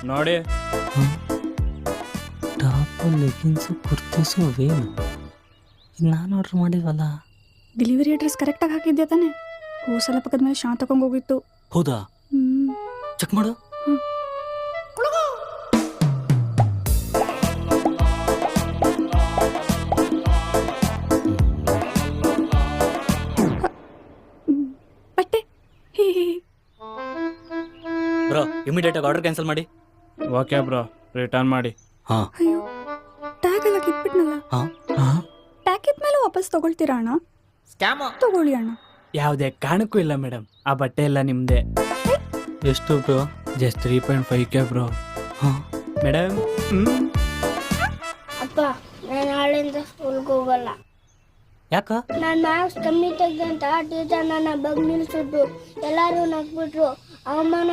ನೋಡಿ top leggings kurtis ಅವೇನು ಇದು ನಾನು ಆರ್ಡ್ರ್ ಮಾಡಿಲ್ವಲ್ಲ. ಡೆಲಿವರಿ ಅಡ್ರೆಸ್ ಕರೆಕ್ಟಾಗಿ ಹಾಕಿದ್ದೆ ತಾನೆ? ಹೋಸಲ ಪಕ್ಕದ ಮೇಲೆ ಶಾಂತ ತಗೊಂಡು ಹೋಗಿತ್ತು. ಹೌದಾ? ಚೆಕ್ ಮಾಡು. ಬಟ್ಟೆ ಬ್ರೋ ಇಮಿಡಿಯೇಟಾಗಿ ಆರ್ಡರ್ ಕ್ಯಾನ್ಸಲ್ ಮಾಡಿ. ಓಕೆ ಬ್ರೋ, ರಿಟರ್ನ್ ಮಾಡಿ. ಹಾಂ ಅಯ್ಯೋ ಟ್ಯಾಗ್ ಎಲ್ಲ ಕಿತ್ಬಿಟ್ನಲ್ಲ. ಹಾಂ ಟ್ಯಾಗ್ ಕಿತ್ಮೇಲೆ ವಾಪಸ್ ತಗೊಳ್ತೀರಾ ಅಣ್ಣ? ತಗೊಳ್ಳಿ ಅಣ್ಣ. ಯಾವುದೇ ಕಾರಣಕ್ಕೂ ಇಲ್ಲ ಮೇಡಮ್, ಆ ಬಟ್ಟೆ ಎಲ್ಲ ನಿಮ್ಮದೇ. ಎಷ್ಟು ಬ್ರೋ? Just 3.5K bro. ಹಾಂ ಮೇಡಮ್ ಅಪ್ಪ ನಾನು ನಾಳೆಯಿಂದ ಸ್ಕೂಲ್ಗೆ ಹೋಗಲ್ಲ. ಯಾಕ? ನಾನು ಮಾರ್ಕ್ಸ್ ಕಮ್ಮಿ ತೆಗ್ದಂತ ಟೀಚರ್ ನನ್ನ ಬಗ್ಗೆ ನಿಲ್ಸಿದ್ರು. ಎಲ್ಲರೂ ನಗ್ಬಿಟ್ರು. ಅವಮಾನ